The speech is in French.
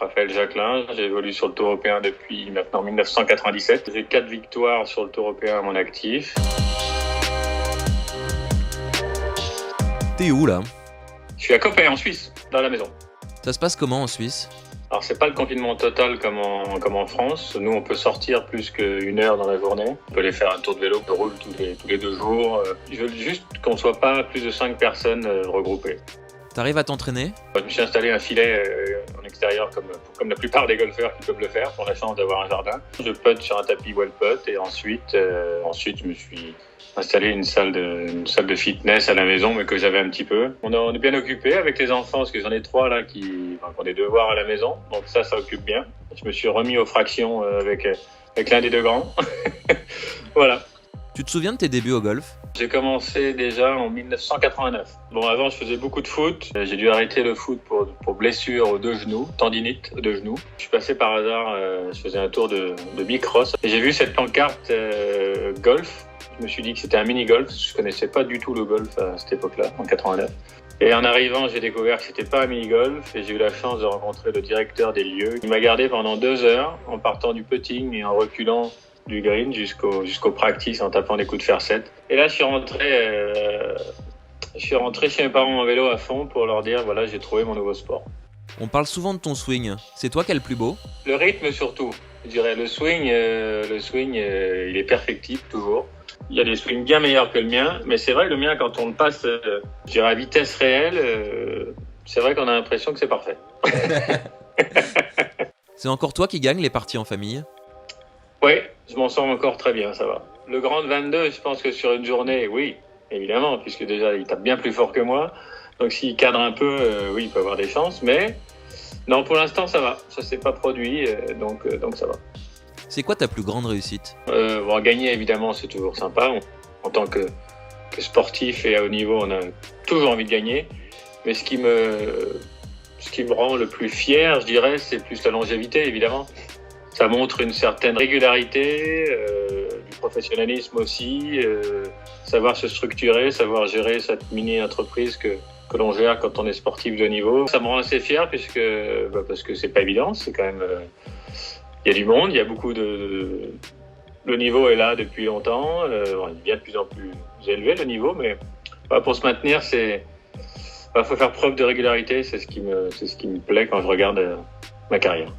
Raphaël Jacquelin, j'évolue sur le Tour européen depuis maintenant 1997. J'ai 4 victoires sur le Tour européen à mon actif. T'es où là? Je suis à Coppet en Suisse, dans la maison. Ça se passe comment en Suisse? Alors c'est pas le confinement total comme en France. Nous on peut sortir plus qu'une heure dans la journée. On peut aller faire un tour de vélo, on roule tous les 2 jours. Je veux juste qu'on soit pas plus de 5 personnes regroupées. T'arrives à t'entraîner? Je me suis installé un filet en extérieur comme la plupart des golfeurs qui peuvent le faire, pour la chance d'avoir un jardin. Je putt sur un tapis well putt et ensuite je me suis installé une salle de fitness à la maison, mais que j'avais un petit peu. On est bien occupé avec les enfants, parce que j'en ai 3 là qui ont des devoirs à la maison, donc ça occupe bien. Je me suis remis aux fractions avec l'un des 2 grands. Voilà. Tu te souviens de tes débuts au golf? J'ai commencé déjà en 1989. Bon, avant, je faisais beaucoup de foot. J'ai dû arrêter le foot pour blessure aux 2 genoux, tendinite aux 2 genoux. Je suis passé par hasard, je faisais un tour de bicross et j'ai vu cette pancarte golf. Je me suis dit que c'était un mini-golf. Je connaissais pas du tout le golf à cette époque-là, en 89. Et en arrivant, j'ai découvert que c'était pas un mini-golf et j'ai eu la chance de rencontrer le directeur des lieux. Il m'a gardé pendant 2 heures en partant du putting et en reculant du green jusqu'au practice en tapant des coups de fer 7. Et là, je suis rentré chez mes parents en vélo à fond pour leur dire, voilà, j'ai trouvé mon nouveau sport. On parle souvent de ton swing. C'est toi qui as le plus beau? Le rythme surtout. Je dirais le swing, il est perfectible toujours. Il y a des swings bien meilleurs que le mien, mais c'est vrai, le mien, quand on le passe, je dirais à vitesse réelle, c'est vrai qu'on a l'impression que c'est parfait. C'est encore toi qui gagne les parties en famille? Oui, je m'en sors encore très bien, ça va. Le grand de 22, je pense que sur une journée, oui, évidemment, puisque déjà, il tape bien plus fort que moi. Donc s'il cadre un peu, oui, il peut avoir des chances, mais non, pour l'instant, ça va. Ça s'est pas produit, donc ça va. C'est quoi ta plus grande réussite? Gagner, évidemment, c'est toujours sympa. En tant que sportif et à haut niveau, on a toujours envie de gagner. Mais ce qui me rend le plus fier, je dirais, c'est plus la longévité, évidemment. Ça montre une certaine régularité, du professionnalisme aussi, savoir se structurer, savoir gérer cette mini-entreprise que l'on gère quand on est sportif de haut niveau. Ça me rend assez fier parce que c'est pas évident, c'est quand même... Il y a du monde, il y a beaucoup de... Le niveau est là depuis longtemps, il est bien de plus en plus élevé le niveau, mais pour se maintenir, faut faire preuve de régularité, c'est ce qui me plaît quand je regarde ma carrière.